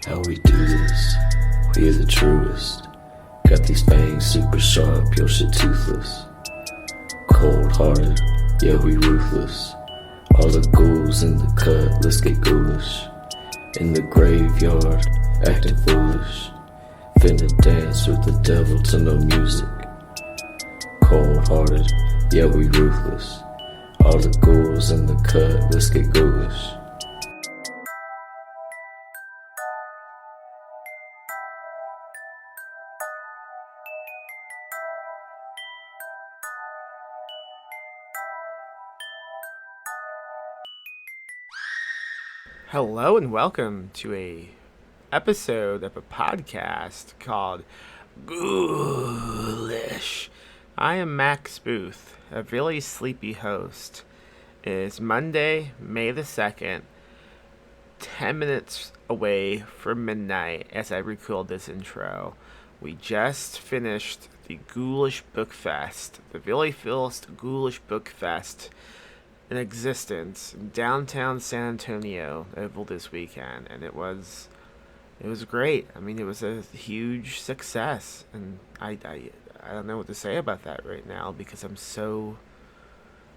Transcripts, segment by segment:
How we do this, we are the truest. Got these fangs super sharp, your shit toothless. Cold-hearted, yeah we ruthless. All the ghouls in the cut, let's get ghoulish. In the graveyard, acting foolish. Finna dance with the devil to no music. Cold-hearted, yeah we ruthless. All the ghouls in the cut, let's get ghoulish. Hello and welcome to a episode of a podcast called Ghoulish. I am Max Booth, a really sleepy host. It is Monday, May the 2nd, 10 minutes away from midnight as I record this intro. We just finished the Ghoulish Book Fest, the very first Ghoulish Book Fest in existence in downtown San Antonio over this weekend, and it was great. I mean, it was a huge success, and I don't know what to say about that right now because I'm so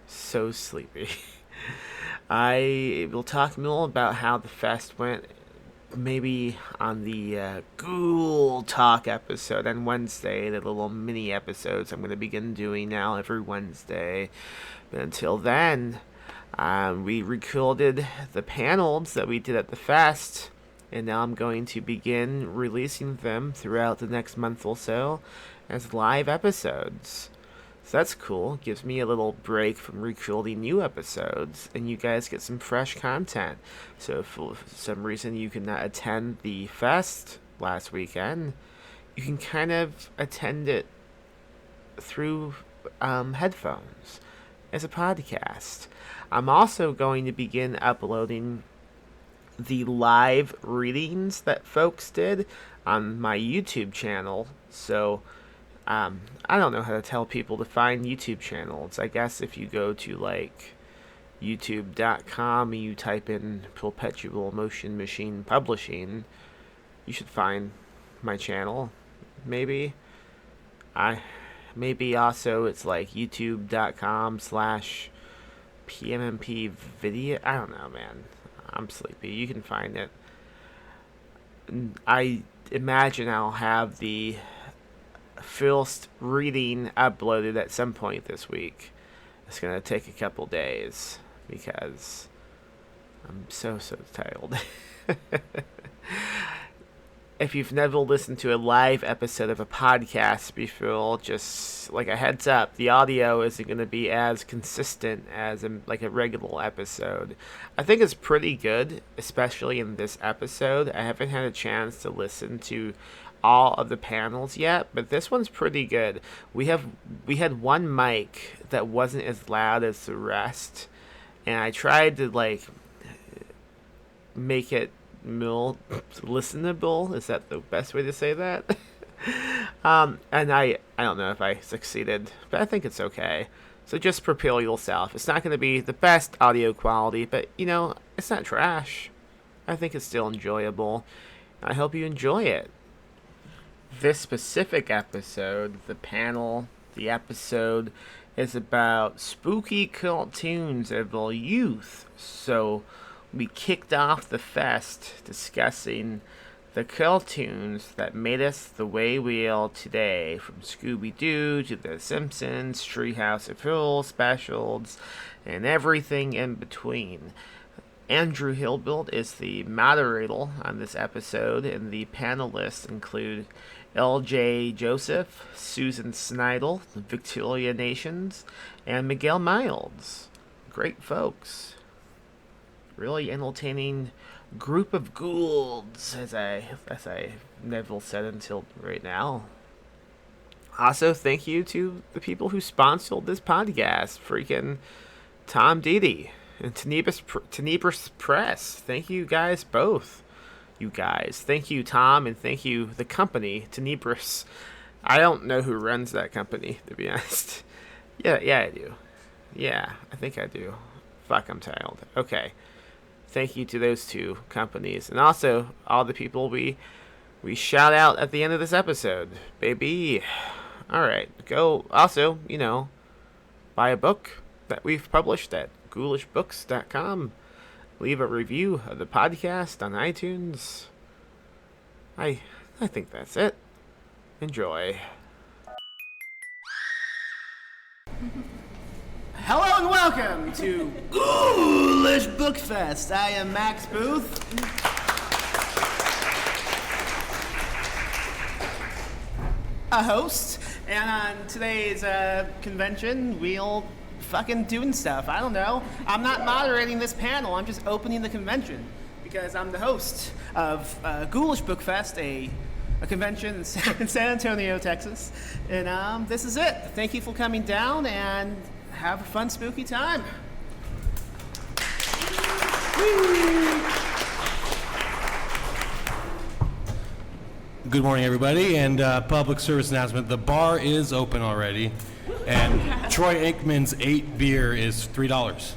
sleepy. I will talk more about how the fest went maybe on the Ghoul Talk episode on Wednesday, the little mini episodes I'm going to begin doing now every Wednesday. But until then, we recorded the panels that we did at the fest, and now I'm going to begin releasing them throughout the next month or so as live episodes. So that's cool. Gives me a little break from recording new episodes, and you guys get some fresh content. So if for some reason you could not attend the fest last weekend, you can kind of attend it through headphones as a podcast. I'm also going to begin uploading the live readings that folks did on my YouTube channel. So I don't know how to tell people to find YouTube channels. I guess if you go to like youtube.com and you type in Perpetual Motion Machine Publishing, you should find my channel. Maybe also it's like youtube.com/PMMP video. I don't know, man. I'm sleepy. You can find it. I imagine I'll have the first reading uploaded at some point this week. It's going to take a couple days because I'm so tired. If you've never listened to a live episode of a podcast before, just like a heads up, the audio isn't going to be as consistent as a regular episode. I think it's pretty good, especially in this episode. I haven't had a chance to listen to all of the panels yet, but this one's pretty good. We had one mic that wasn't as loud as the rest, and I tried to make it more listenable. Is that the best way to say that? And I don't know if I succeeded, but I think it's okay. So just prepare yourself. It's not going to be the best audio quality, but it's not trash. I think it's still enjoyable. I hope you enjoy it. This specific episode, the episode is about spooky cartoons of our youth. So we kicked off the fest discussing the cartoons that made us the way we are today, from Scooby Doo to the Simpsons Treehouse of Horror specials, and everything in between. Andrew Hilbert is the moderator on this episode, and the panelists include L.J. Joseph, Susan Snyder, Victoria Nations, and Miguel Myers. Great folks. Really entertaining group of ghouls, as I never said until right now. Also, thank you to the people who sponsored this podcast, freaking Tom Didi and Tenebris Press. Thank you guys both. You guys. Thank you, Tom, and thank you, the company, Tenebris. I don't know who runs that company, to be honest. Yeah, I do. Yeah, I think I do. Fuck, I'm tired. Okay. thank you to those two companies, and also all the people we shout out at the end of this episode, baby. All right, go also, buy a book that we've published at ghoulishbooks.com. Leave a review of the podcast on iTunes. I think that's it. Enjoy. Hello and welcome to Ghoulish Book Fest. I am Max Booth. A host, and on today's convention, we'll fucking doing stuff. I don't know. I'm not moderating this panel. I'm just opening the convention because I'm the host of Ghoulish Book Fest, a convention in San Antonio, Texas. And this is it. Thank you for coming down and have a fun, spooky time. Good morning, everybody, and public service announcement. The bar is open already, and Troy Aikman's 8 beer is $3.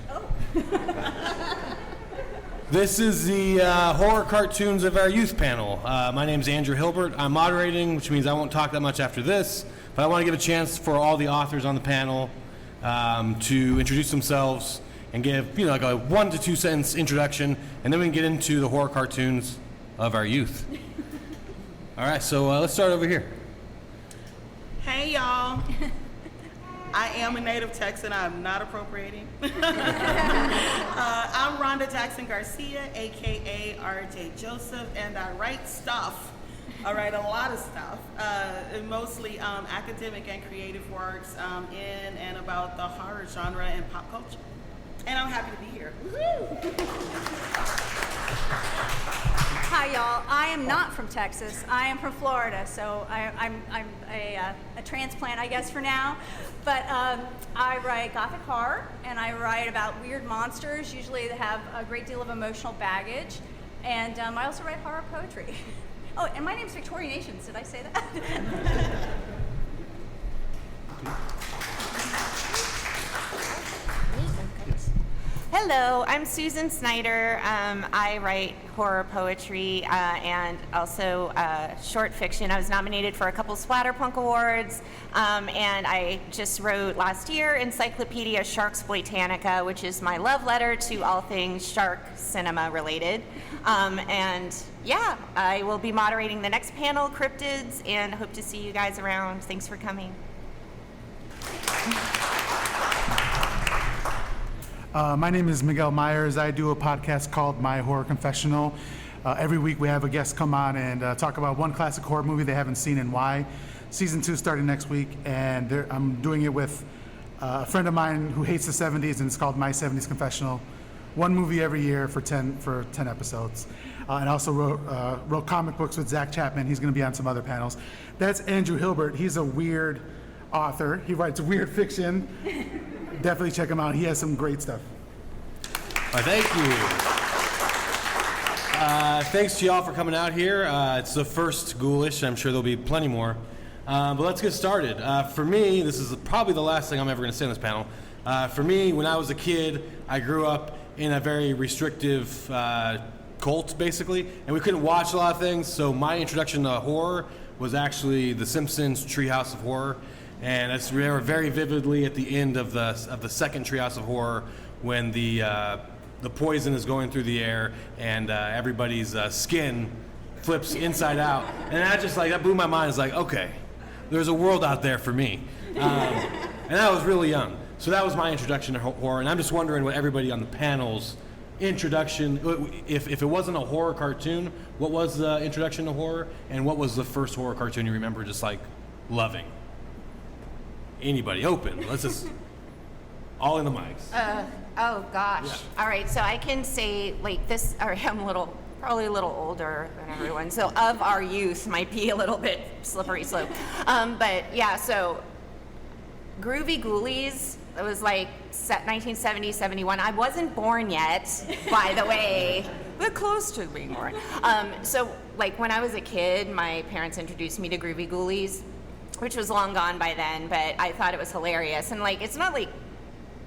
This is the horror cartoons of our youth panel. My name's Andrew Hilbert. I'm moderating, which means I won't talk that much after this, but I want to give a chance for all the authors on the panel to introduce themselves and give, like a 1 to 2 sentence introduction, and then we can get into the horror cartoons of our youth. All right, so let's start over here. Hey, y'all. I am a native Texan. I'm not appropriating. I'm Rhonda Jackson Garcia, a.k.a. R.J. Joseph, and I write stuff. I write a lot of stuff, mostly academic and creative works in and about the horror genre and pop culture. And I'm happy to be here. Hi, y'all. I am not from Texas. I am from Florida, so I'm a transplant, I guess, for now. But I write gothic horror, and I write about weird monsters, usually that have a great deal of emotional baggage. And I also write horror poetry. Oh, and my name's Victoria Nations. Did I say that? Hello, I'm Susan Snyder. I write horror poetry and also short fiction. I was nominated for a couple Splatterpunk Awards, and I just wrote last year Encyclopedia Sharksploitanica, which is my love letter to all things shark cinema related. And yeah, I will be moderating the next panel, Cryptids, and hope to see you guys around. Thanks for coming. My name is Miguel Myers. I do a podcast called My Horror Confessional. Every week we have a guest come on and talk about one classic horror movie they haven't seen and why. Season 2 starting next week, and I'm doing it with a friend of mine who hates the 70s, and it's called My 70s Confessional. One movie every year for 10 episodes. And also wrote comic books with Zach Chapman. He's going to be on some other panels. That's Andrew Hilbert. He's a weird author. He writes weird fiction. Definitely check him out. He has some great stuff. Thank you. Thanks to y'all for coming out here. It's the first Ghoulish. I'm sure there'll be plenty more. But let's get started. For me, this is probably the last thing I'm ever going to say on this panel. For me, when I was a kid, I grew up in a very restrictive cult, basically, and we couldn't watch a lot of things. So my introduction to horror was actually the Simpsons Treehouse of Horror. And I remember very vividly at the end of the second Treehouse of Horror when the poison is going through the air and everybody's skin flips inside out, and that blew my mind. It's like, okay, there's a world out there for me, and I was really young, so that was my introduction to horror. And I'm just wondering what everybody on the panel's introduction, if it wasn't a horror cartoon, what was the introduction to horror, and what was the first horror cartoon you remember just like loving? Anybody, open. Let's just all in the mics. Oh gosh. Yeah. All right, so I can say like this, or I'm probably a little older than everyone, so of our youth might be a little bit slippery slope. But yeah, so Groovy Ghoulies, it was like 1970, 71. I wasn't born yet, by the way, but close to being born. So like when I was a kid, my parents introduced me to Groovy Ghoulies, which was long gone by then, but I thought it was hilarious. And like, it's not like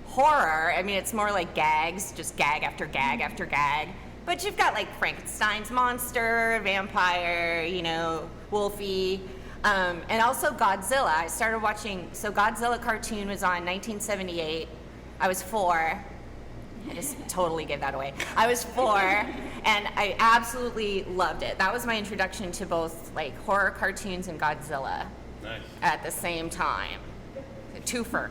horror. I mean, it's more like gags, just gag after gag after gag. But you've got like Frankenstein's monster, vampire, you know, Wolfie, and also Godzilla. I started watching, so Godzilla cartoon was on 1978. I was 4. I just totally gave that away. I was 4, and I absolutely loved it. That was my introduction to both like horror cartoons and Godzilla. Nice. At the same time. A twofer.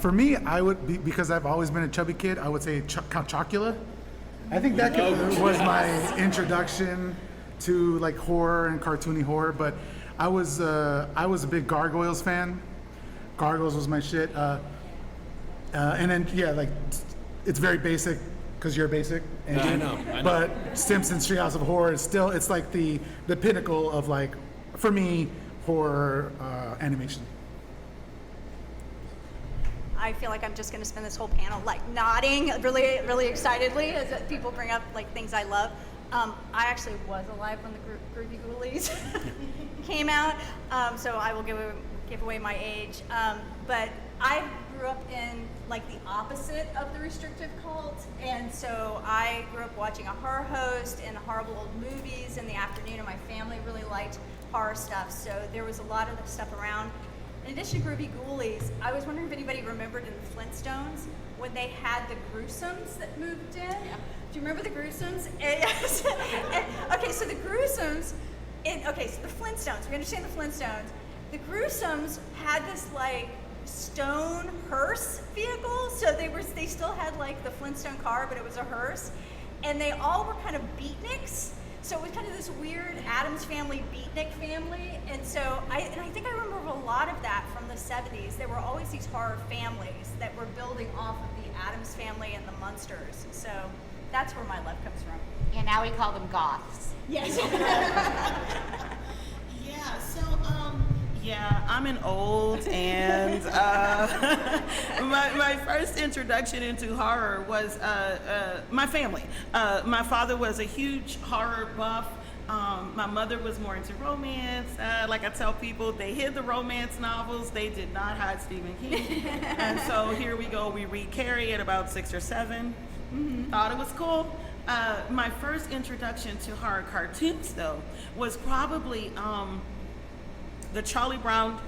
For me, I would be, because I've always been a chubby kid, I would say Count Chocula. I think that was my introduction to like horror and cartoony horror. But I was a big Gargoyles fan. Gargoyles was my shit. And then like it's very basic because you're basic. And, I know. But Simpsons Treehouse of Horror is still, it's like the pinnacle of like, for me, horror animation. I feel like I'm just going to spend this whole panel like nodding really, really excitedly as people bring up like things I love. I actually was alive when the Groovy Ghoulies came out, so I will give away my age. But I grew up in like the opposite of the restrictive cult, and so I grew up watching a horror host and horrible old movies in the afternoon, and my family really liked horror stuff, so there was a lot of the stuff around. In addition to Groovy Ghoulies, I was wondering if anybody remembered in the Flintstones when they had the Gruesomes that moved in. Yeah. Do you remember the Gruesomes? Okay, so the Gruesomes, so the Flintstones, we understand the Flintstones. The Gruesomes had this like stone hearse vehicle, so they still had like the Flintstone car, but it was a hearse, and they all were kind of beatniks. So it was kind of this weird Addams Family beatnik family, and so I think I remember a lot of that from the 70s. There were always these horror families that were building off of the Addams Family and the Munsters. So that's where my love comes from. Yeah, now we call them goths. Yes. Yeah, I'm an old, and my first introduction into horror was my family. My father was a huge horror buff. My mother was more into romance. Like I tell people, they hid the romance novels. They did not hide Stephen King. And so here we go. We read Carrie at about 6 or 7. Mm-hmm. Thought it was cool. My first introduction to horror cartoons, though, was probably the Charlie Brown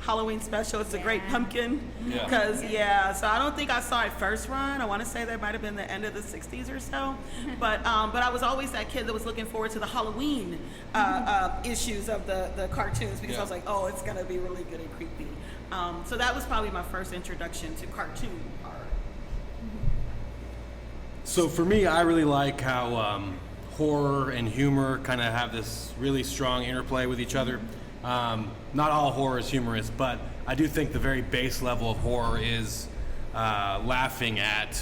Halloween special. It's a Great Pumpkin. Because, so I don't think I saw it first run. I want to say that might have been the end of the 60s or so. But I was always that kid that was looking forward to the Halloween issues of the cartoons, because I was like, oh, it's going to be really good and creepy. So that was probably my first introduction to cartoon horror. So for me, I really like how horror and humor kind of have this really strong interplay with each other. Not all horror is humorous, but I do think the very base level of horror is laughing at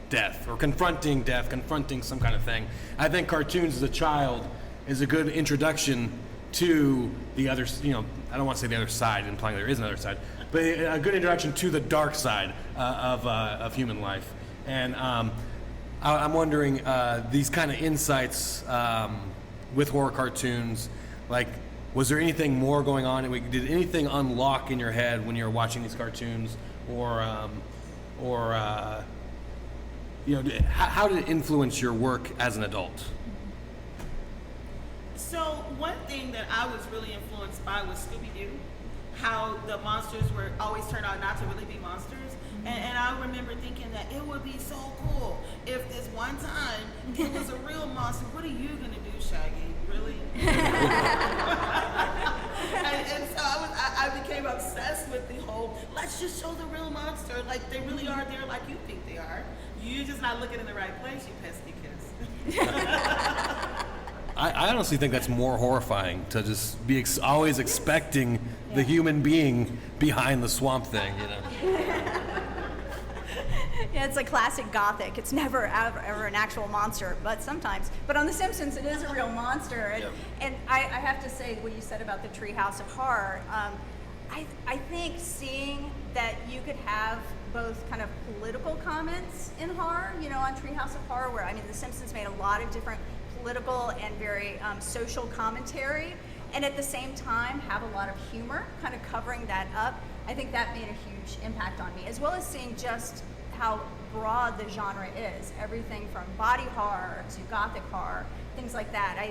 death or confronting death, confronting some kind of thing. I think cartoons as a child is a good introduction to the other, I don't want to say the other side, implying there is another side, but a good introduction to the dark side of human life. And I'm wondering, these kind of insights with horror cartoons, like, was there anything more going on? Did anything unlock in your head when you were watching these cartoons, or how did it influence your work as an adult? So one thing that I was really influenced by was Scooby Doo, how the monsters were always turned out not to really be monsters. And I remember thinking that it would be so cool if this one time it was a real monster. What are you gonna do, Shaggy? Really? and so I became obsessed with the whole, let's just show the real monster. Like, they really are there like you think they are. You're just not looking in the right place, you pesky kids. I honestly think that's more horrifying, to just be always expecting the human being behind the swamp thing, Yeah, it's like classic Gothic. It's never ever an actual monster, but sometimes. But on The Simpsons, it is a real monster. And I have to say, what you said about the Treehouse of Horror, I think seeing that you could have both kind of political comments in horror, on Treehouse of Horror, where, The Simpsons made a lot of different political and very social commentary. and at the same time have a lot of humor, kind of covering that up. I think that made a huge impact on me, as well as seeing just how broad the genre is. Everything from body horror to gothic horror, things like that.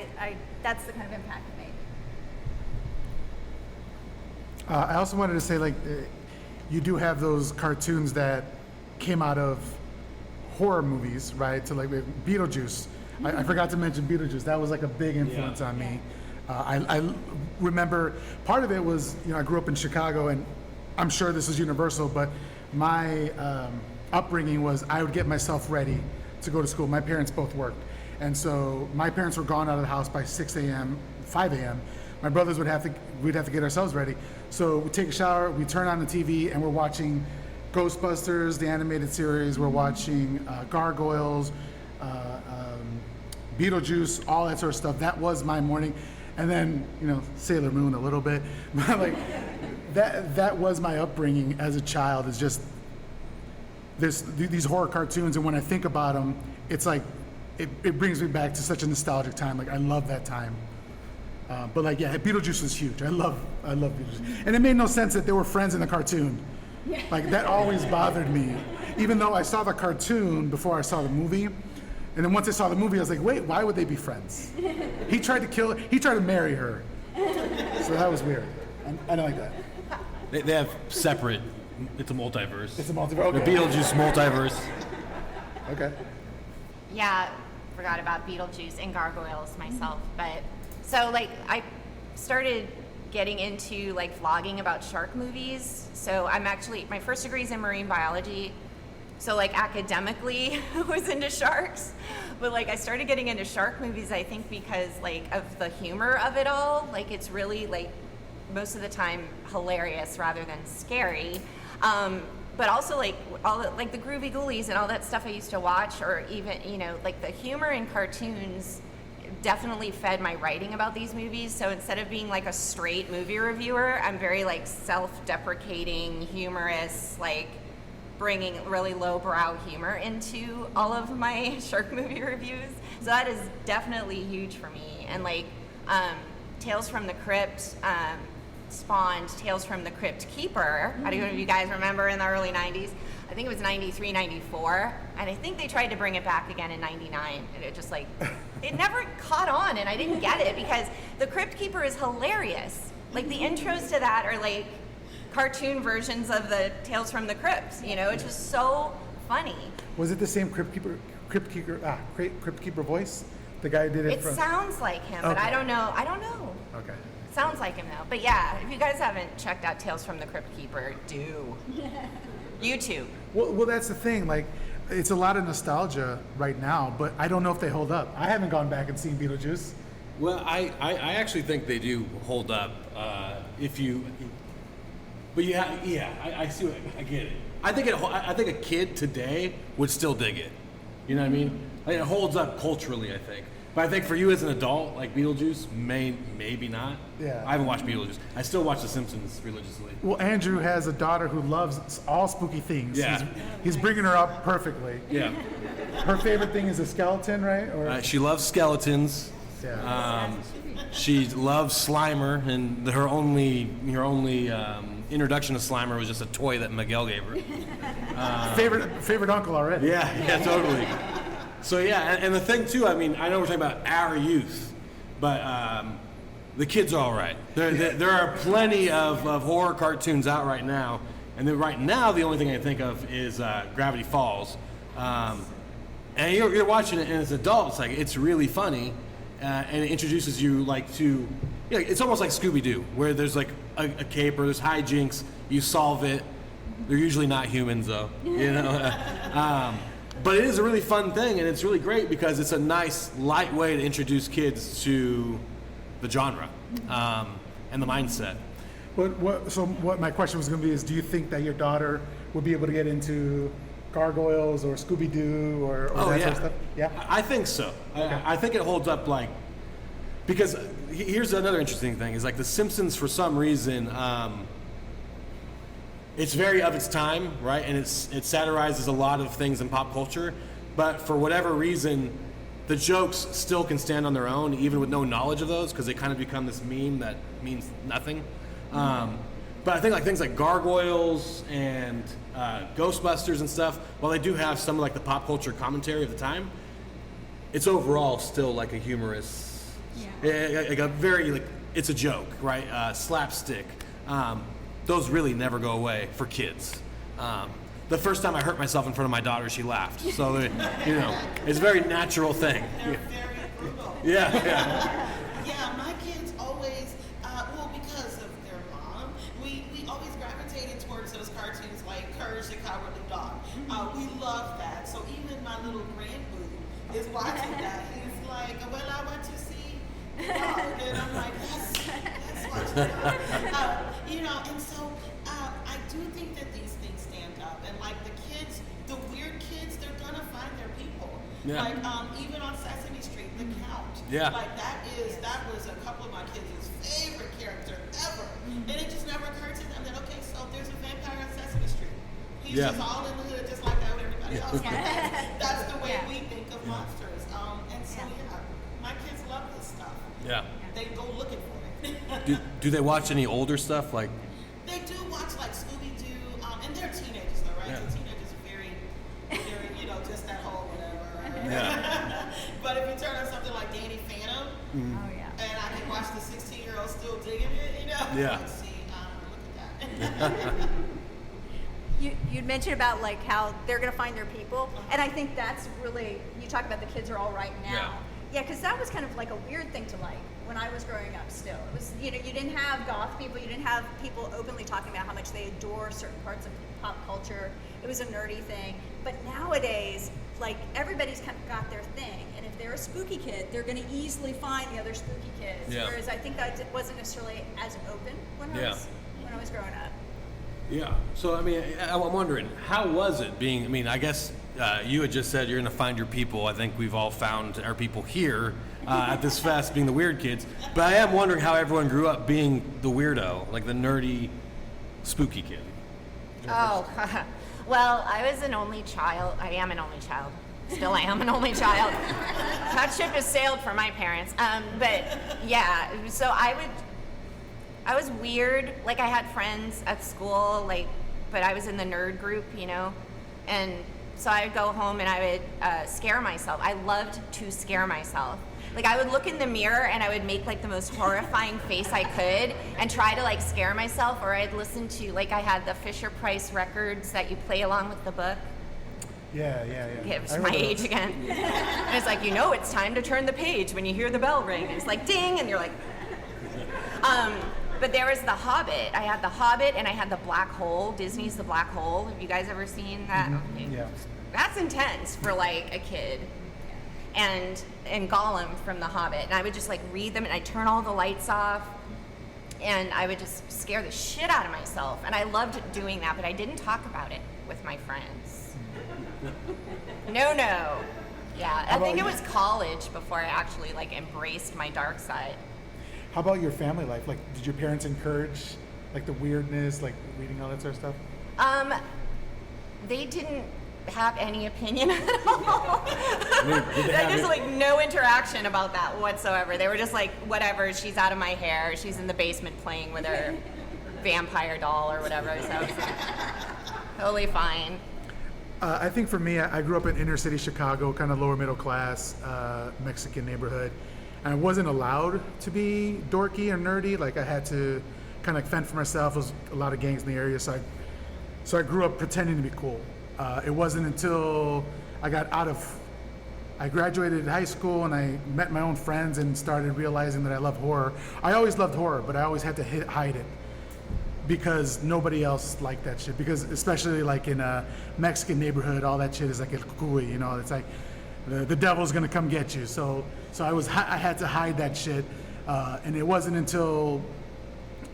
That's the kind of impact it made. I also wanted to say, like, you do have those cartoons that came out of horror movies, right? So like Beetlejuice. I forgot to mention Beetlejuice. That was like a big influence on me. I remember part of it was, I grew up in Chicago, and I'm sure this is universal, but my upbringing was I would get myself ready to go to school. My parents both worked. And so my parents were gone out of the house by 6 a.m., 5 a.m. My brothers we'd have to get ourselves ready. So we take a shower, we turn on the TV, and we're watching Ghostbusters, the animated series. We're watching Gargoyles, Beetlejuice, all that sort of stuff. That was my morning. And then, Sailor Moon a little bit. But like that was my upbringing as a child, is just these horror cartoons. And when I think about them, it's like it brings me back to such a nostalgic time. Like, I love that time. But like, yeah, Beetlejuice was huge. I love Beetlejuice. And it made no sense that they were friends in the cartoon. Like, that always bothered me. Even though I saw the cartoon before I saw the movie. And then once I saw the movie, I was like, wait, why would they be friends? He tried to marry her. So that was weird. I don't like that. They have separate, it's a multiverse. It's a multiverse, okay. The Beetlejuice multiverse. Okay. Yeah, forgot about Beetlejuice and Gargoyles myself, but so like I started getting into like vlogging about shark movies. So my first degree is in marine biology. So like academically I was into sharks, but like I started getting into shark movies, I think because like of the humor of it all. Like, it's really like most of the time hilarious rather than scary. But also like all like the Groovy Ghoulies and all that stuff I used to watch, or even, like the humor in cartoons definitely fed my writing about these movies. So instead of being like a straight movie reviewer, I'm very like self-deprecating, humorous, like bringing really lowbrow humor into all of my shark movie reviews. So that is definitely huge for me. And like Tales from the Crypt spawned Tales from the Crypt Keeper. I don't know if you guys remember, in the early 90s. I think it was 93, 94. And I think they tried to bring it back again in 99. And it just like, it never caught on, and I didn't get it because the Crypt Keeper is hilarious. Like, the intros to that are like cartoon versions of the Tales from the Crypt. It's just so funny. Was it the same Crypt Keeper voice? The guy who did it. It sounds like him, but I don't know. Okay. Sounds like him though. But yeah, if you guys haven't checked out Tales from the Crypt Keeper, do. YouTube. Well, that's the thing. Like, it's a lot of nostalgia right now, but I don't know if they hold up. I haven't gone back and seen Beetlejuice. Well, I actually think they do hold up. But I see I get it. I think a kid today would still dig it. You know what I mean? Like, it holds up culturally, I think. But I think for you as an adult, like Beetlejuice, maybe not. Yeah. I haven't watched Beetlejuice. I still watch The Simpsons religiously. Well, Andrew has a daughter who loves all spooky things. Yeah. He's bringing her up perfectly. Yeah. Her favorite thing is a skeleton, right? Or she loves skeletons. Yeah. She loves Slimer, and her only introduction to Slimer was just a toy that Miguel gave her. Favorite uncle already. Yeah, totally. So yeah, and the thing too, I mean, I know we're talking about our youth, but the kids are all right. There are plenty of horror cartoons out right now, and then right now the only thing I can think of is Gravity Falls. And you're watching it, and as an adult, it's like, it's really funny, and it introduces you like to, it's almost like Scooby Doo, where there's like a caper, there's hijinks, you solve it. They're usually not humans though, But it is a really fun thing, and it's really great because it's a nice, light way to introduce kids to the genre and the mindset. What my question was going to be is, do you think that your daughter would be able to get into Gargoyles or Scooby Doo or that sort of stuff? Yeah, I think so. Okay. I think it holds up, like, because here's another interesting thing is like The Simpsons, for some reason. It's very of its time, right? And it satirizes a lot of things in pop culture, but for whatever reason, the jokes still can stand on their own, even with no knowledge of those, because they kind of become this meme that means nothing. But I think like things like gargoyles and Ghostbusters and stuff, while they do have some of like the pop culture commentary of the time, it's overall still like a humorous, like a very like it's a joke, right? Slapstick. Those really never go away for kids. The first time I hurt myself in front of my daughter, she laughed. So, it's a very natural thing. They're very brutal. Yeah. Yeah, my kids always, because of their mom, we always gravitated towards those cartoons like Courage the Cowardly Dog. We love that. So even my little grandboo is watching that. He's like, well, I want to see the dog. And I'm like, let's watch the dog. And so I do think that these things stand up. And like the kids, the weird kids, they're gonna find their people. Yeah. Like even on Sesame Street, the Count. Yeah. Like that was a couple of my kids' favorite character ever. And it just never occurred to them that so there's a vampire on Sesame Street. He's just all in the hood just like that with everybody else. That's the way we think of monsters. And so my kids love this stuff. Yeah. They go looking for it. Do they watch any older stuff like? They do watch like Scooby Doo, and they're teenagers though, right? Yeah. The teenagers are very, just that whole whatever. Right? Yeah. But if you turn on something like Danny Phantom, and I can watch the 16-year-old still digging it, Yeah. Like, see, look at that. You'd mentioned about like how they're going to find their people, and I think that's really, you talk about the kids are all right now. Yeah, because that was kind of like a weird thing to like when I was growing up still. It was, you didn't have goth people, you didn't have people openly talking about how much they adore certain parts of pop culture. It was a nerdy thing. But nowadays, like everybody's kind of got their thing, and if they're a spooky kid, they're going to easily find the other spooky kids. Yeah. Whereas I think that wasn't necessarily as open when I was growing up. Yeah. So, I mean, I'm wondering, how was it being, I mean, I guess you had just said you're going to find your people. I think we've all found our people here at this fest, being the weird kids. But I am wondering how everyone grew up being the weirdo, like the nerdy, spooky kid. Oh, well, I was an only child. I am an only child. Still I am an only child. That ship has sailed for my parents. But, yeah, so I was weird. Like, I had friends at school, like, but I was in the nerd group, and so I would go home and I would scare myself. I loved to scare myself. Like, I would look in the mirror and I would make, like, the most horrifying face I could and try to, like, scare myself, or I'd listen to, like, I had the Fisher-Price records that you play along with the book. Yeah. It was my age again. And it's like, it's time to turn the page when you hear the bell ring. It's like, ding, and you're like... But there was The Hobbit. I had The Hobbit and I had The Black Hole. Disney's The Black Hole. Have you guys ever seen that? Mm-hmm. Yeah. That's intense for like a kid. And Gollum from The Hobbit. And I would just like read them and I'd turn all the lights off. And I would just scare the shit out of myself. And I loved doing that, but I didn't talk about it with my friends. No. Yeah, I think it was college before I actually like embraced my dark side. How about your family life? Like, did your parents encourage like the weirdness, like reading all that sort of stuff? They didn't have any opinion at all. There just like no interaction about that whatsoever. They were just like, whatever, she's out of my hair. She's in the basement playing with her vampire doll or whatever. So it's like, totally fine. I think for me, I grew up in inner city Chicago, kind of lower middle class, Mexican neighborhood. And I wasn't allowed to be dorky or nerdy. Like I had to kind of fend for myself. There was a lot of gangs in the area, so I grew up pretending to be cool. It wasn't until I graduated high school and I met my own friends and started realizing that I love horror. I always loved horror, but I always had to hide it because nobody else liked that shit. Because especially like in a Mexican neighborhood, all that shit is like el cucuy, it's like the devil's gonna come get you. So I had to hide that shit, and it wasn't until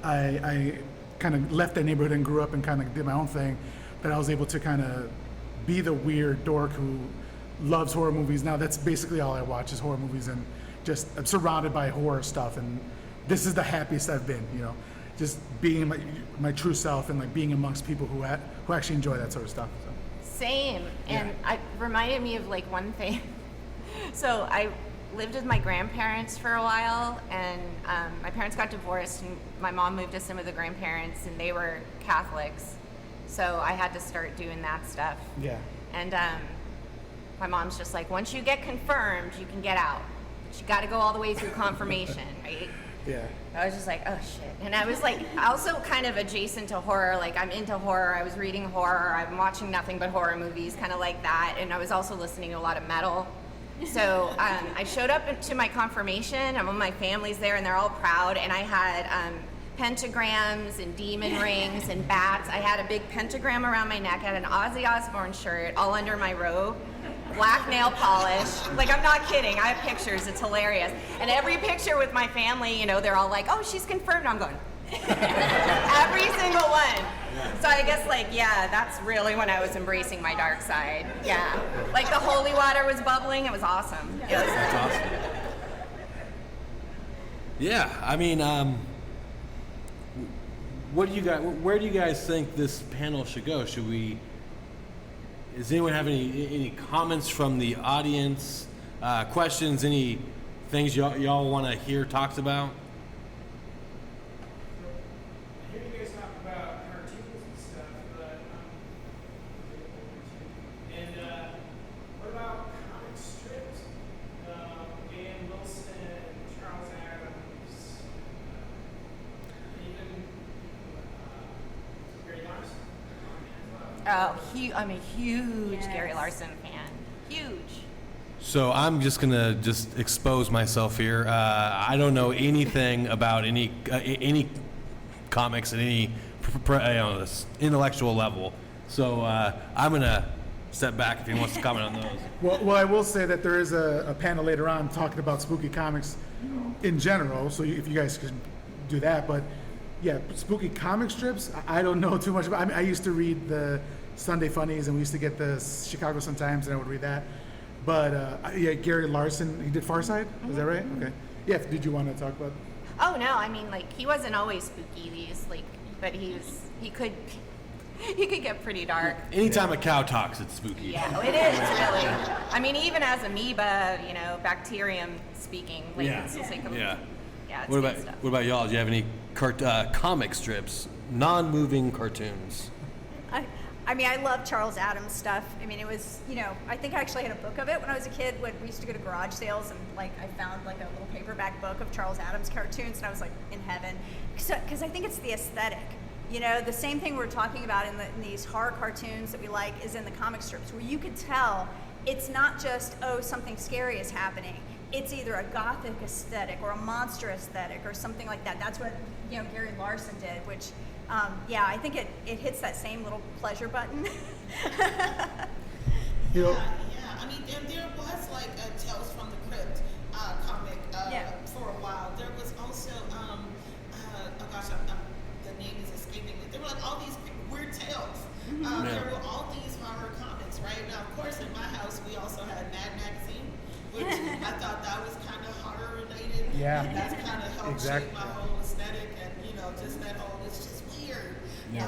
I kind of left that neighborhood and grew up and kind of did my own thing that I was able to kind of be the weird dork who loves horror movies. Now that's basically all I watch is horror movies, and just I'm surrounded by horror stuff, and this is the happiest I've been, just being my true self and like being amongst people who actually enjoy that sort of stuff. So. Same, and it reminded me of like one thing. So I lived with my grandparents for a while, and my parents got divorced, and my mom moved us in with the grandparents, and they were Catholics. So I had to start doing that stuff. Yeah. And my mom's just like, once you get confirmed, you can get out. But you got to go all the way through confirmation, right? Yeah. I was just like, oh shit. And I was like, also kind of adjacent to horror. Like, I'm into horror. I was reading horror. I'm watching nothing but horror movies, kind of like that. And I was also listening to a lot of metal. So I showed up to my confirmation, and all my family's there, and they're all proud. And I had pentagrams and demon rings and bats. I had a big pentagram around my neck. I had an Ozzy Osbourne shirt all under my robe. Black nail polish. Like, I'm not kidding. I have pictures. It's hilarious. And every picture with my family, you know, they're all like, oh, she's confirmed. I'm going, every single one. So I guess, like, yeah, that's really when I was embracing my dark side. Yeah. Like, the holy water was bubbling. It was awesome. That's awesome. Yeah, I mean, where do you guys think this panel should go? Does anyone have any comments from the audience? Questions? Any things y'all want to hear talked about? I hear you guys talk about cartoons and stuff, but what about comic strips? Dan Wilson, Charles Adams, even Gary Larson. Oh, I'm a huge Gary Larson fan. Huge. So I'm just gonna expose myself here. I don't know anything about any comics at any this intellectual level. So I'm gonna step back if he wants to comment on those. Well, I will say that there is a panel later on talking about spooky comics in general. So if you guys could do that, but yeah, spooky comic strips, I don't know too much about. I mean, I used to read the Sunday Funnies, and we used to get the Chicago Sun-Times, and I would read that. But yeah, Gary Larson, he did Far Side? Is that right? Okay. Yeah, did you want to talk about? Oh no, I mean, like, he wasn't always spooky. But he could get pretty dark. Anytime a cow talks, it's spooky. Yeah, it is really. I mean, even as amoeba, you know, bacterium speaking, like, it's just like, yeah, it's good stuff. What about y'all? Do you have any comic strips, non-moving cartoons? I mean, I love Charles Adams stuff. I mean, it was, you know, I think I actually had a book of it when I was a kid. When we used to go to garage sales, and like I found like a little paperback book of Charles Adams cartoons, and I was like in heaven, because I think it's the aesthetic. You know, the same thing we're talking about in these horror cartoons that we like is in the comic strips, where you could tell it's not just, oh, something scary is happening. It's either a gothic aesthetic or a monster aesthetic or something like that. That's what, you know, Gary Larson did, which, yeah, I think it hits that same little pleasure button. Yeah. I mean, there was like a Tales from the Crypt comic for a while. There was also, oh gosh, the name is escaping me. There were like all these weird tales. There were all these horror comics, right? Now, of course, in my house, we also had Mad Magazine, which I thought that was kind of horror related. Yeah. And that's kind of helped shape my whole aesthetic, and, you know, just that whole, it's just weird. Yeah.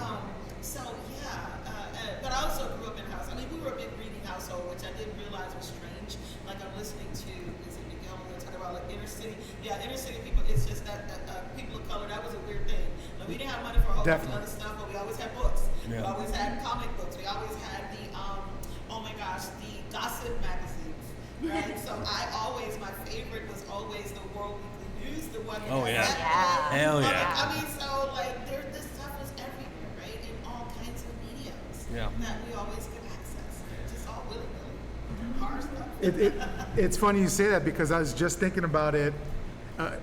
But I also grew up in a house. I mean, we were a big reading household, which I didn't realize was strange. Like, I'm listening to, is it Miguel Myers talking about like inner city? Yeah, inner city people, it's just that people of color, that was a weird thing. Like, we didn't have money for a whole bunch of other stuff, but we always had books. Yeah. We always had comic books. We always had the, oh my gosh, the gossip magazines, right? So my favorite was always the World Weekly News, the one that Hell yeah. I mean, so like, this stuff was everywhere, right? In all kinds of mediums that we always could access. Just all willy-nilly. Horror stuff. It's funny you say that, because I was just thinking about it.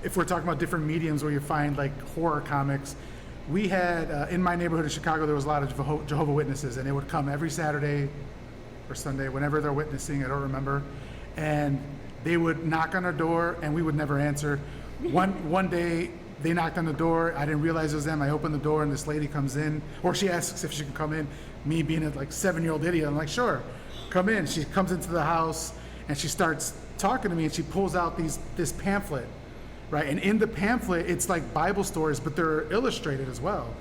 If we're talking about different mediums where you find like horror comics, we had in my neighborhood of Chicago, there was a lot of Jehovah's Witnesses, and they would come every Saturday or Sunday, whenever they're witnessing, I don't remember, and they would knock on our door, and we would never answer. One day they knocked on the door, I didn't realize it was them. I opened the door, and this lady comes in, or she asks if she can come in. Me being a like 7-year-old idiot, I'm like, sure, come in. She comes into the house, and she starts talking to me, and she pulls out this pamphlet, right? And in the pamphlet, it's like Bible stories, but they're illustrated as well.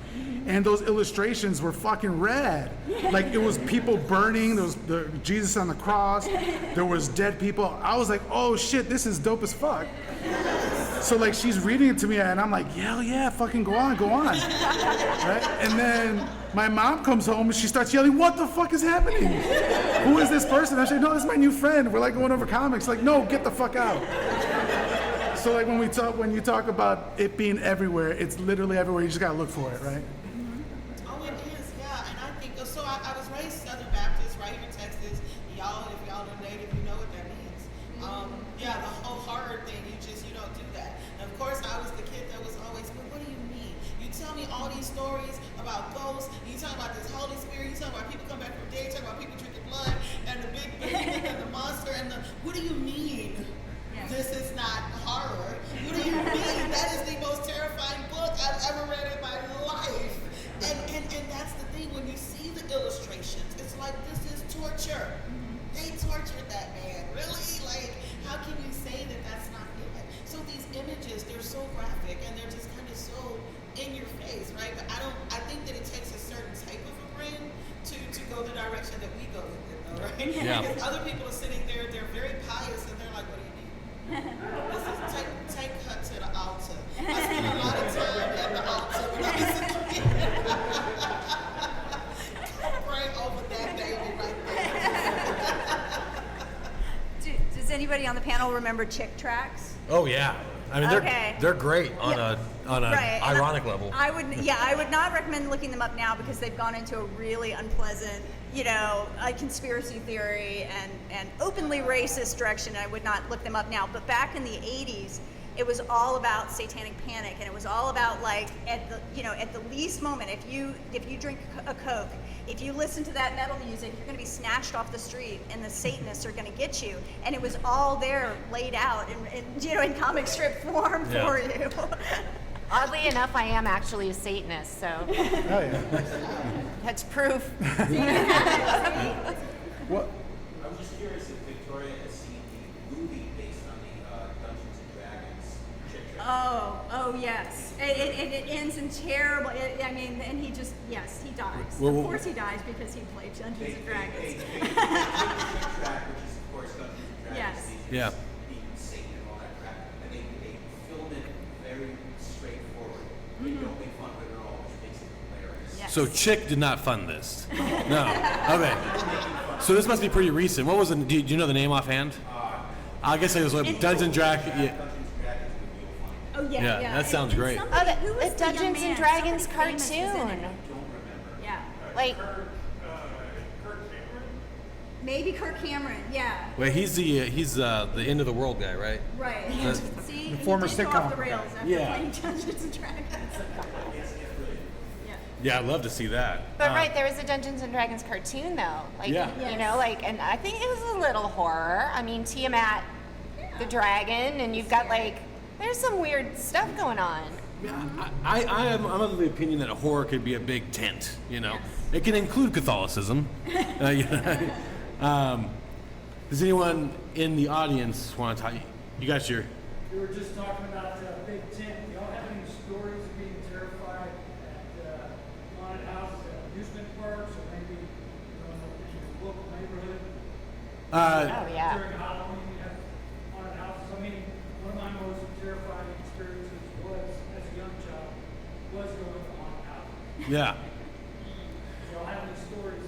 And those illustrations were fucking rad. Like, it was people burning, there was Jesus on the cross, there was dead people. I was like, oh shit, this is dope as fuck. So like, she's reading it to me, and I'm like, hell yeah, fucking go on. Right? And then my mom comes home and she starts yelling, what the fuck is happening? Who is this person? I said, no, this is my new friend. We're like going over comics. Like, no, get the fuck out. So like, when you talk about it being everywhere, it's literally everywhere. You just gotta look for it, right? Oh, it is, yeah. And I think so. I was raised Southern Baptist, right here in Texas. If y'all are native, you know what that means. Yeah, the whole horror thing, you don't do that. And of course, I was the kid that was always, but what do you mean? You tell me all these stories about ghosts. You talk about this Holy Spirit. You talk about people come back from dead. You talk about people drinking blood and the big beast and the monster and the. What do you mean? This is not horror. What do you mean? That is the most terrifying book I've ever read in my life. And that's the thing, when you see the illustrations, it's like, this is torture. They tortured that man. Really? Like, how can you say that that's not it? So these images, they're so graphic and they're just kind of so in your face, right? But I think that it takes a certain type of a brain to go the direction that we go with it, though, right? Yeah. Because other people are sitting there, they're very pious and they're like, what do you mean? This is take her to the altar. I spent a lot of time at the altar when I was a kid. Pray over that baby right there. Does anybody on the panel remember Chick Tracts? Oh yeah. I mean, they're great on a Right. ironic level. I would not recommend looking them up now because they've gone into a really unpleasant, a conspiracy theory and openly racist direction. I would not look them up now. But back in the 80s, it was all about satanic panic, and it was all about, like, at the least moment, if you drink a Coke, if you listen to that metal music, you're going to be snatched off the street, and the Satanists are going to get you. And it was all there, laid out in comic strip form for you. Oddly enough, I am actually a Satanist, so Oh yeah. that's proof. What? I was just curious if Victoria has seen the movie based on the Dungeons and Dragons Chick Tract. Oh yes. It ends in terrible. And he dies. Well, of course he dies because he played Dungeons and Dragons. They Chick Tract, which is of course Dungeons and Dragons. Yes. Yeah. Being Satan and all that crap, and they film it very straightforward. They don't make fun of it at all, which makes it hilarious. Yes. So Chick did not fund this. No. Okay. So this must be pretty recent. What was the? Do you know the name offhand? I guess it was like Dungeons and Dragons. Yeah. Dungeons and Dragons would be fun. Oh yeah. Yeah, that sounds great. Who was the the young Dungeons man? and Dragons Somebody famous was in cartoon. it. Yeah. Like, Maybe Kirk Cameron. Yeah. Wait, he's the end of the world guy, right? Right. That's- See, The former he did go sitcom. off the rails after Yeah. playing Dungeons and Dragons. Yeah. Yeah, I'd love to see that. but right, there was a Dungeons and Dragons cartoon though. Like, Yeah. Yes. and I think it was a little horror. I mean, Tiamat, the dragon, and you've got there's some weird stuff going on. I'm of the opinion that a horror could be a big tent. It can include Catholicism. Does anyone in the audience want to talk? You got your. We were just talking about Big Tent. Do y'all have any stories of being terrified at haunted houses at amusement parks or maybe in your local neighborhood? Oh yeah. During Halloween, you have haunted houses. I mean, one of my most terrifying experiences was, as a young child, was going to haunted houses. Yeah. Do y'all have any stories?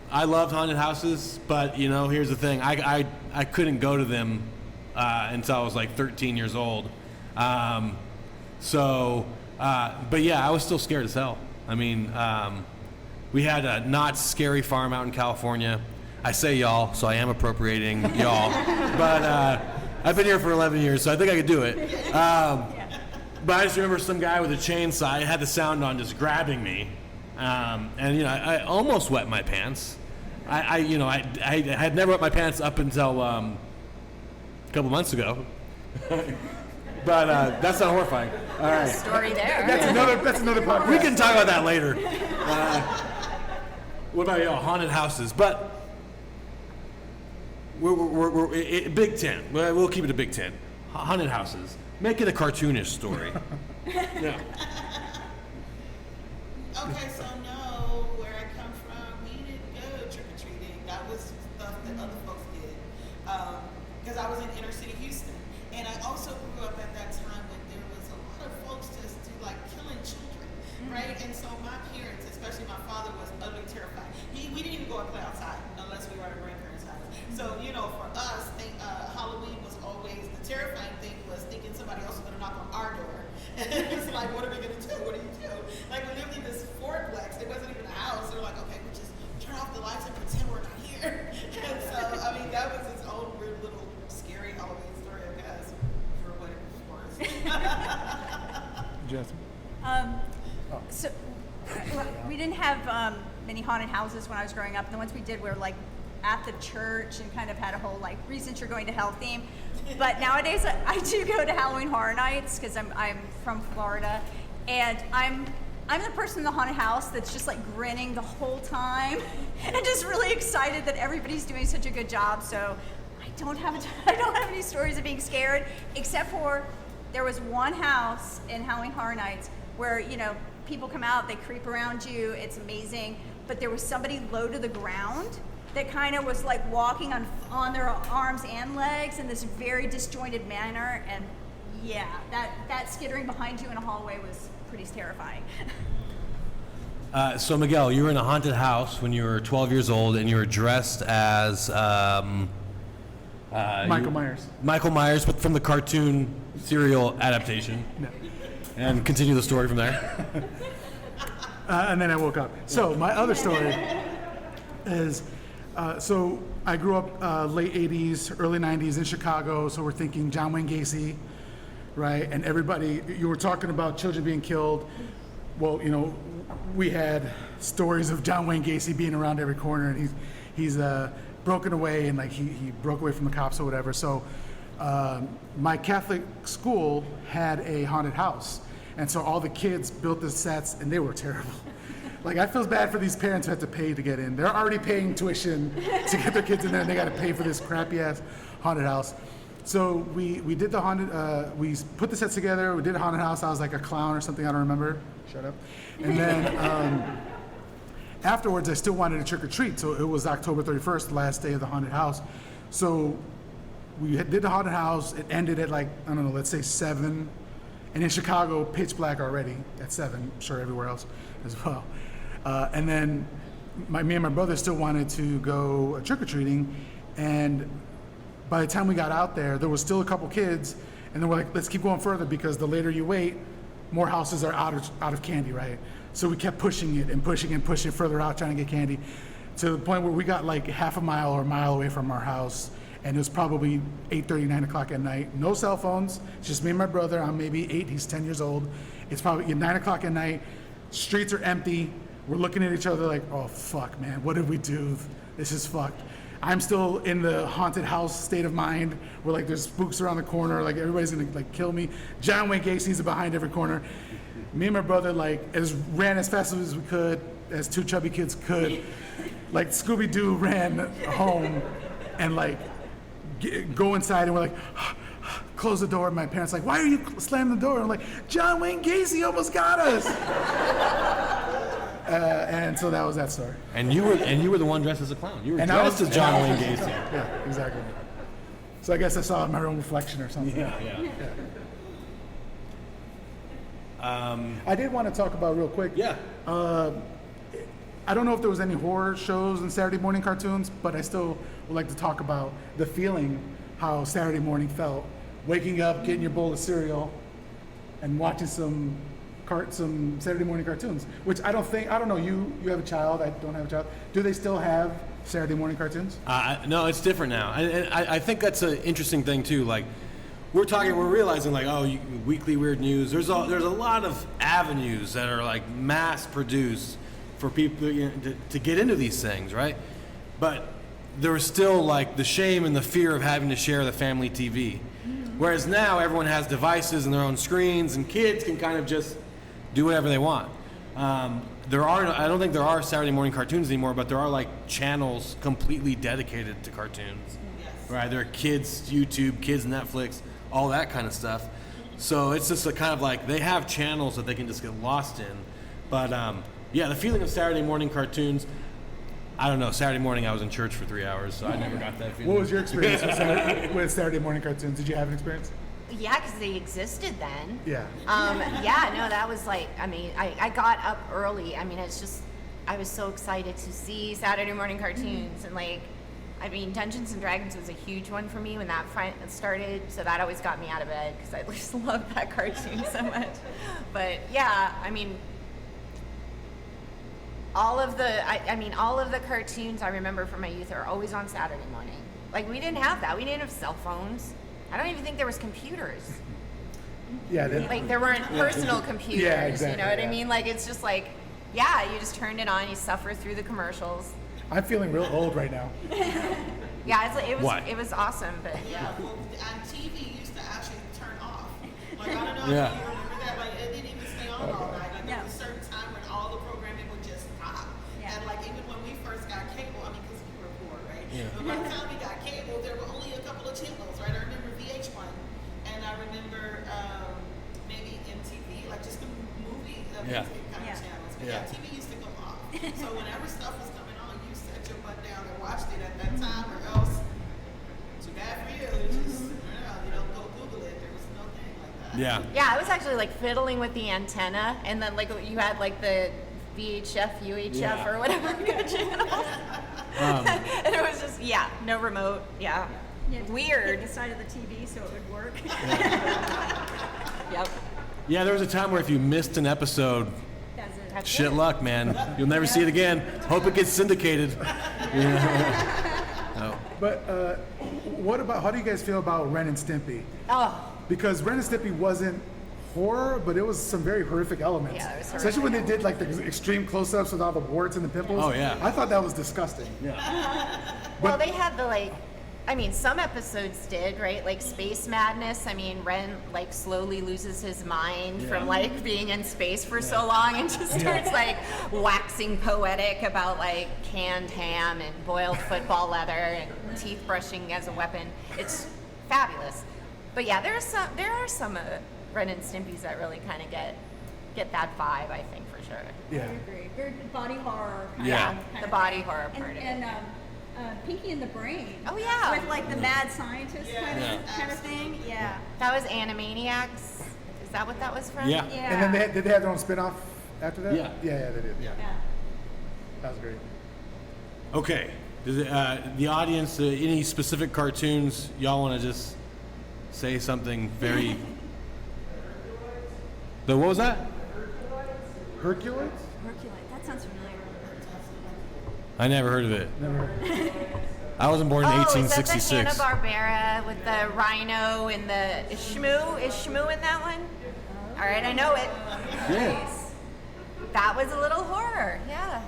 I loved haunted houses, but here's the thing: I couldn't go to them until I was like 13 years old. But yeah, I was still scared as hell. I mean, we had a not scary farm out in California. I say y'all, so I am appropriating y'all. But I've been here for 11 years, so I think I could do it. But I just remember some guy with a chainsaw. I had the sound on, just grabbing me. I almost wet my pants. I had never wet my pants up until a couple months ago. But that's not horrifying. All right. Story there. That's another podcast. We can talk about that later. What about y'all? Haunted houses. But we're Big Tent. We'll keep it a Big Tent. haunted houses. Make it a cartoonish story. Yeah. Okay, so no, where I come from, we didn't go trick-or-treating. That was stuff that other folks did. Because I was in inner city Houston. And I also grew up at that time when there was a lot of folks just do like killing children, right? And so my parents, especially my father, was utterly terrified. We didn't even go and play outside unless we were at our grandparents' house. So, for us, Halloween was always, the terrifying thing was thinking somebody else was going to knock on our door. And it's like, what are we going to do? What do you do? Like, we lived in this fourplex. It wasn't even a house. They were like, okay, we'll just turn off the lights and pretend we're not here. And so, I mean, that was its own weird little scary Halloween story, I guess, for what it was worth. Justin? So we didn't have many haunted houses when I was growing up. The ones we did were like at the church and kind of had a whole like reasons you're going to hell theme. But nowadays I do go to Halloween Horror Nights because I'm from Florida, and I'm the person in the haunted house that's just like grinning the whole time and just really excited that everybody's doing such a good job. So I don't have any stories of being scared, except for there was one house in Halloween Horror Nights where people come out, they creep around you, it's amazing, but there was somebody low to the ground that kind of was like walking on their arms and legs in this very disjointed manner, and yeah, that skittering behind you in a hallway was pretty terrifying. So Miguel, you were in a haunted house when you were 12 years old, and you were dressed as Michael Myers. Michael Myers, but from the cartoon serial adaptation. No. And continue the story from there. And then I woke up. So my other story is, so I grew up late 80s, early 90s in Chicago, so we're thinking John Wayne Gacy, right? And everybody, you were talking about children being killed. Well, we had stories of John Wayne Gacy being around every corner, and he's broken away, and like he broke away from the cops or whatever. So my Catholic school had a haunted house. And so all the kids built the sets, and they were terrible. Like, I feel bad for these parents who had to pay to get in. They're already paying tuition to get their kids in there, and they got to pay for this crappy-ass haunted house. So we did the haunted, we put the sets together, we did a haunted house. I was like a clown or something, I don't remember. Shut up. And then afterwards, I still wanted to trick-or-treat. So it was October 31st, the last day of the haunted house. So we did the haunted house. It ended at like, I don't know, let's say 7. And in Chicago, pitch black already at 7. I'm sure everywhere else as well. And then me and my brother still wanted to go trick-or-treating. And by the time we got out there was still a couple kids. And then we're like, let's keep going further, because the later you wait, more houses are out of candy, right? So we kept pushing it and pushing further out, trying to get candy, to the point where we got like half a mile or a mile away from our house. And it was probably 8:30, 9 o'clock at night. No cell phones. It's just me and my brother. I'm maybe 8. He's 10 years old. It's probably 9 o'clock at night. Streets are empty. We're looking at each other like, oh, fuck, man. What did we do? This is fucked. I'm still in the haunted house state of mind where, like, there's spooks around the corner. Like, everybody's going to, like, kill me. John Wayne Gacy's behind every corner. Me and my brother, like, ran as fast as we could, as two chubby kids could. Like, Scooby Doo ran home and, like, go inside, and we're like, close the door. And my parents like, why are you slamming the door? And I'm like, John Wayne Gacy almost got us. And so that was that story. And you were the one dressed as a clown. You were dressed as John Wayne Gacy. Yeah, exactly. So I guess I saw my own reflection or something. Yeah. I did want to talk about real quick. Yeah. I don't know if there was any horror shows and Saturday morning cartoons, but I still would like to talk about the feeling, how Saturday morning felt. Waking up, getting your bowl of cereal, and watching some Saturday morning cartoons, which I don't know, you have a child, I don't have a child. Do they still have Saturday morning cartoons? No, it's different now. And I think that's an interesting thing too. Like, we're realizing like, weekly weird news. There's a lot of avenues that are like mass produced for people to get into these things, right? But there was still like the shame and the fear of having to share the family TV. Whereas now everyone has devices and their own screens, and kids can kind of just do whatever they want. I don't think there are Saturday morning cartoons anymore, but there are like channels completely dedicated to cartoons. Yes. Right? There are kids YouTube, kids Netflix, all that kind of stuff. So it's just a kind of like they have channels that they can just get lost in. But yeah, the feeling of Saturday morning cartoons, I don't know. Saturday morning I was in church for 3 hours, so I never got that feeling. What was your experience with Saturday morning cartoons? Did you have an experience? Yeah, because they existed then. Yeah. Yeah, no, that was like, I mean, I got up early. I mean, it's just, I was so excited to see Saturday morning cartoons. And like, I mean, Dungeons and Dragons was a huge one for me when that started. So that always got me out of bed because I just loved that cartoon so much. But yeah, I mean, all of the cartoons I remember from my youth are always on Saturday morning. Like, we didn't have that. We didn't have cell phones. I don't even think there was computers. Yeah. Like, there weren't personal computers. Yeah, exactly, You know what I yeah. mean? Like, it's just like, yeah, you just turned it on, you suffer through the commercials. I'm feeling real old right now. Yeah, it was What? it was awesome, but Yeah, well, and TV used to actually turn off. Like, I don't know Yeah. if you remember that. Like, it didn't even stay on all night. Like, there was a certain time when all the programming would just stop. Yeah. And like, even when we first got cable, I mean, because we were poor, right? Yeah. But by the time we got cable, there were only a couple of channels, right? I remember VH1, and I remember maybe MTV, like just the movie, Yeah. music kind Yeah. of channels. But Yeah. yeah, TV used to go off. So whenever stuff was coming on, you set your butt down and watched it at that time, or else too bad for you. It's just, you don't go Google it. There was no thing like that. Yeah. yeah, I was actually like fiddling with the antenna, and then like you had like the VHF, UHF, Yeah. or whatever channel. And it was just no remote. Yeah, You had to weird. hit the side of the TV so it would work. Yep. Yeah, there was a time where if you missed an episode, That's it. That's shit it. luck, man. You'll never see it again. Hope it gets syndicated. But how do you guys feel about Ren and Stimpy? Oh, Because Ren and Stimpy wasn't horror, but it was some very horrific elements. Yeah, it was Especially when they horrific. did like the extreme close-ups with all the warts and the pimples. Oh, yeah. I thought that was disgusting. well, they had the like. I mean, some episodes did, right? Like Space Madness. I mean, Ren like slowly loses his mind from like being in space for so long and just starts like waxing poetic about like canned ham and boiled football leather and teeth brushing as a weapon. It's fabulous. But yeah, there are some Ren and Stimpy's that really kind of get that vibe, I think, for sure. Yeah. I agree. Very body horror. Yeah. kind The of body thing. horror part of it. And Pinky and the Brain. Oh, yeah. With like the mad scientist Yeah. kind of thing. Yeah. That was Animaniacs. Is that what that was from? Yeah. Yeah. And then did they have their own spin-off after that? Yeah. Yeah, they did. Yeah. Yeah. That was great. Okay. Does the audience, any specific cartoons, y'all want to just say something very... What was that? Hercules? Hercules. That sounds familiar. I never heard of it. Never heard. I wasn't born in Oh, 1866. is that the Hanna-Barbera with the rhino and the... Is Shmoo in that one? All right, I know it. Yeah. That was a little horror, yeah.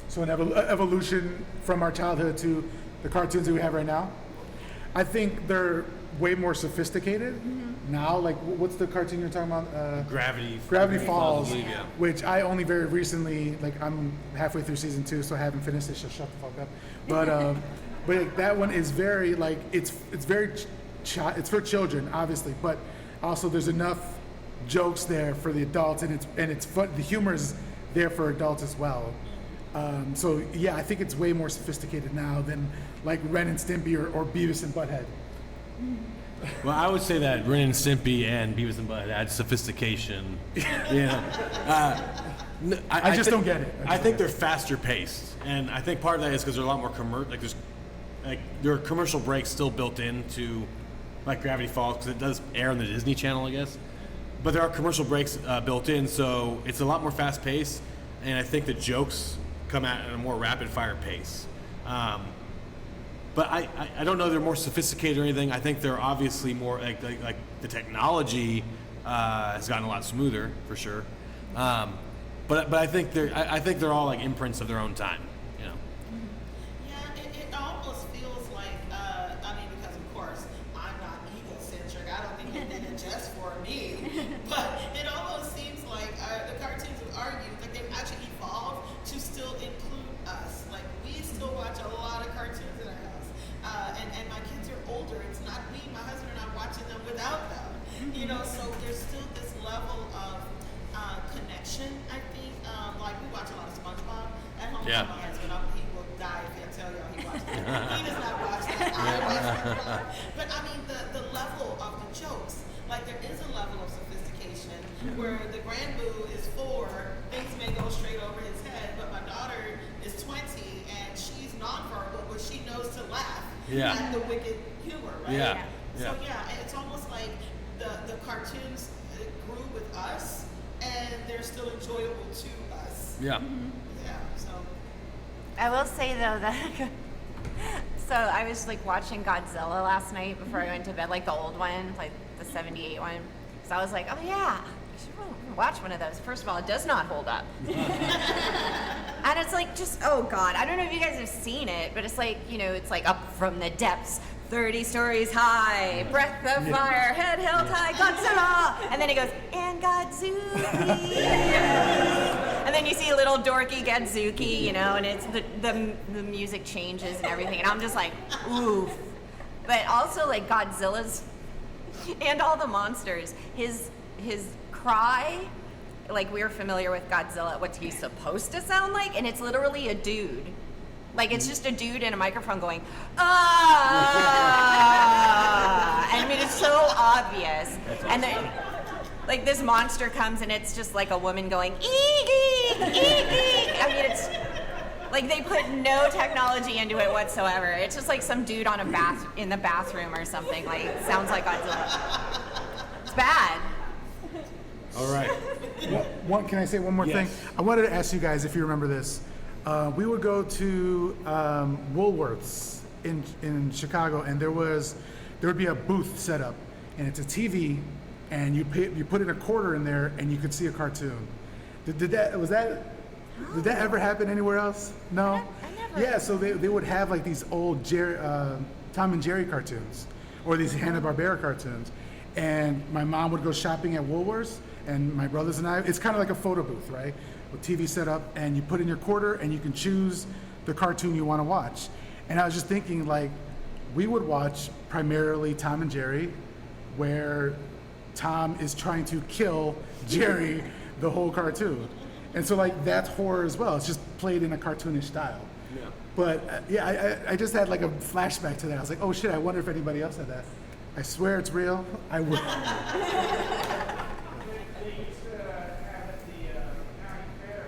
So an evolution from our childhood to the cartoons that we have right now. I think they're way more sophisticated now. Like, what's the cartoon you're talking about? Gravity Falls, I believe, yeah. which I only very recently, like, I'm halfway through season 2, so I haven't finished it. So shut the fuck up. But like, that one is very like it's very it's for children, obviously, but also there's enough jokes there for the adults, and it's fun. The humor is there for adults as well. So yeah, I think it's way more sophisticated now than like Ren and Stimpy or Beavis and Butthead. Well, I would say that Ren and Stimpy and Beavis and Butthead add sophistication. I just don't get it. I think they're faster paced, and I think part of that is because they're a lot more there are commercial breaks still built into like Gravity Falls because it does air on the Disney Channel, I guess. But there are commercial breaks built in, so it's a lot more fast paced, and I think the jokes come out at a more rapid fire pace. But I don't know they're more sophisticated or anything. I think they're obviously more like the technology has gotten a lot smoother for sure. But I think they're all like imprints of their own time. You know. Yeah, it almost feels like, I mean, because of course, I'm not egocentric. I don't think they did it just for me. But it almost seems like Yeah. Myers, but he will die if he'll tell y'all he watched it. He does not watch that. I watch that. But I mean, the level of the jokes, like there is a level of sophistication where the grand boo is 4, things may go straight over his head, but my daughter is 20 and she's nonverbal, but she knows to laugh at the wicked humor, right? Yeah. So yeah, it's almost like the cartoons grew with us, and they're still enjoyable to us. Yeah. Yeah. So. I will say though that so I was like watching Godzilla last night before I went to bed, like the old one, like the 78 one. So I was like, oh yeah, I should watch one of those. First of all, it does not hold up. And it's like just, oh God, I don't know if you guys have seen it, but it's like, you know, it's like up from the depths, 30 stories high, breath of fire, head held high, Godzilla! And then it goes, and Godzuki! And then you see a little dorky Godzuki, you know, and it's the music changes and everything. And I'm just like, oof. But also like Godzilla's and all the monsters, his cry, like we're familiar with Godzilla, what he's supposed to sound like, and it's literally a dude. Like it's just a dude in a microphone going, ah! And I mean, it's so obvious. And then, like this monster comes and it's just like a woman going, eek, eek, eek. I mean, it's like they put no technology into it whatsoever. It's just like some dude on in the bathroom or something. Like it sounds like Godzilla. It's bad. All right. Can I say one more thing? I wanted to ask you guys if you remember this. We would go to Woolworths in Chicago, and there would be a booth set up, and it's a TV, and you put in a quarter in there, and you could see a cartoon. Did that ever happen anywhere else? No. I never. Yeah, so they would have like these old Tom and Jerry cartoons, or these Hanna-Barbera cartoons, and my mom would go shopping at Woolworths, and my brothers and I. It's kind of like a photo booth, right? With TV set up, and you put in your quarter and you can choose the cartoon you want to watch. And I was just thinking, like, we would watch primarily Tom and Jerry, where Tom is trying to kill Jerry the whole cartoon. And so like that's horror as well. It's just played in a cartoonish style. Yeah. But I just had like a flashback to that. I was like, oh shit, I wonder if anybody else had that. I swear it's real. I would. They used to have at the county fair,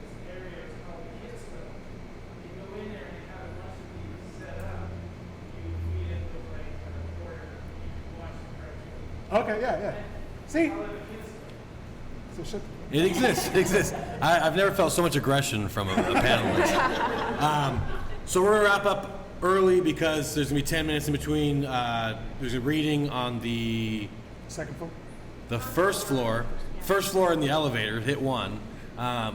this area is called the Kids Club. You go in there and they have a bunch of these set up. You feed it with like a quarter, you watch the cartoon. Okay, yeah. See? So shit. It exists. I've never felt so much aggression from a panelist. So we're gonna wrap up early because there's gonna be 10 minutes in between. There's a reading on the Second floor? the first floor in the elevator, hit 1, at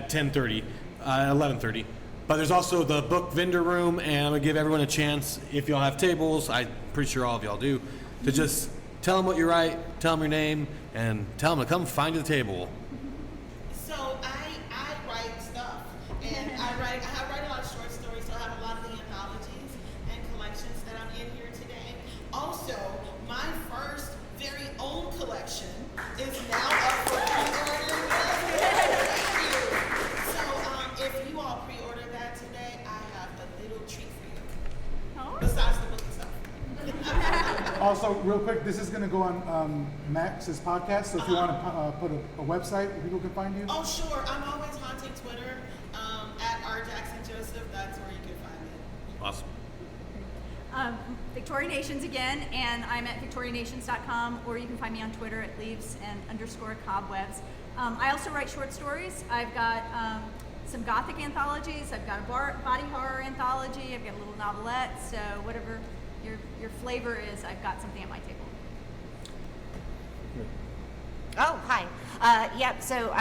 10:30, 11:30. But there's also the book vendor room, and I'm gonna give everyone a chance, if y'all have tables, I'm pretty sure all of y'all do, to just tell them what you write, tell them your name, and tell them to come find you the table. So I write stuff, and I write a lot of short stories, so I have a lot of the anthologies and collections that I'm in here today. Also, my first very own collection is now up for pre-order. So if you all pre-order that today, I have a little treat for you. Besides the book itself. Also, real quick, this is going to go on Max's podcast, so if you want to put a website where people can find you. Oh, sure. I'm always haunting Twitter at rjacksonjoseph. That's where you can find me. Awesome. Victoria Nations again, and I'm at victorianations.com, or you can find me on Twitter at leaves and _cobwebs. I also write short stories. I've got some gothic anthologies. I've got a body horror anthology. I've got a little novelette. So whatever your flavor is, I've got something at my table. Oh, hi. So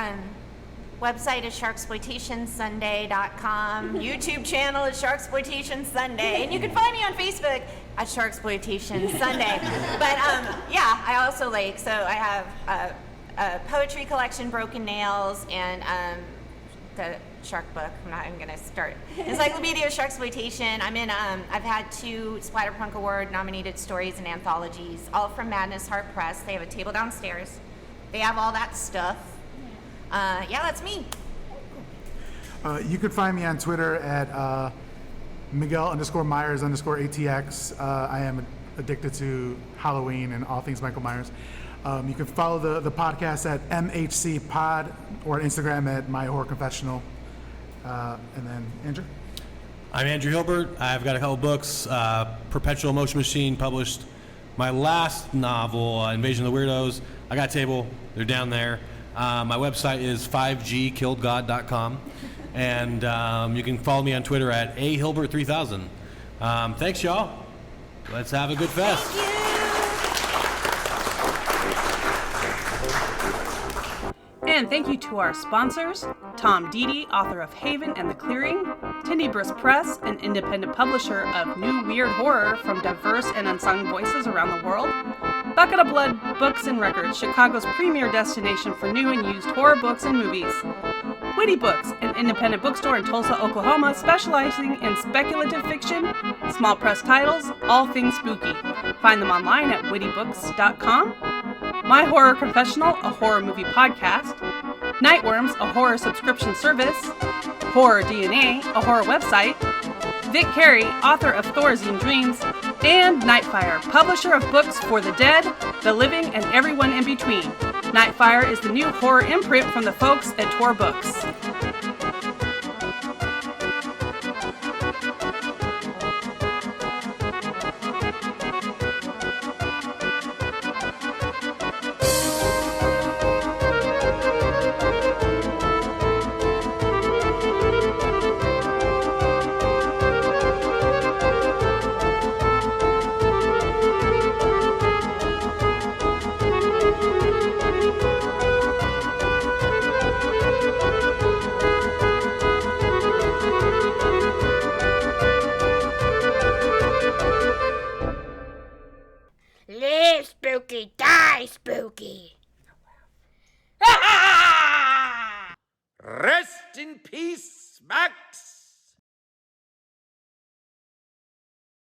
website is sharksploitationsunday.com. YouTube channel is Sharksploitation Sunday. And you can find me on Facebook at Sharksploitation Sunday. But I also I have a poetry collection, Broken Nails, and the shark book. I'm not even going to start. Encyclopedia of Sharksploitation. I've had 2 Splatterpunk Award nominated stories and anthologies, all from Madness Heart Press. They have a table downstairs. They have all that stuff. That's me. You could find me on Twitter at Miguel_Myers_ATX. I am addicted to Halloween and all things Michael Myers. You can follow the podcast at MHC Pod or on Instagram at My Horror Confessional. And then Andrew? I'm Andrew Hilbert. I've got a couple books. Perpetual Motion Machine published my last novel, Invasion of the Weirdos. I got a table. They're down there. My website is 5gkilledgod.com. And you can follow me on Twitter at ahilbert3000. Thanks, y'all. Let's have a good fest. And thank you to our sponsors, Tom Deedy, author of Haven and the Clearing, Tindybrus Press, an independent publisher of new weird horror from diverse and unsung voices around the world, Bucket of Blood Books and Records, Chicago's premier destination for new and used horror books and movies, Witty Books, an independent bookstore in Tulsa, Oklahoma, specializing in speculative fiction, small press titles, all things spooky. Find them online at wittybooks.com. My Horror Confessional, a horror movie podcast, Nightworms, a horror subscription service, Horror DNA, a horror website, Vic Carey, author of Thorazine Dreams, and Nightfire, publisher of books for the dead, the living, and everyone in between. Nightfire is the new horror imprint from the folks at Tor Books. Live spooky, die spooky. Rest in peace, Max.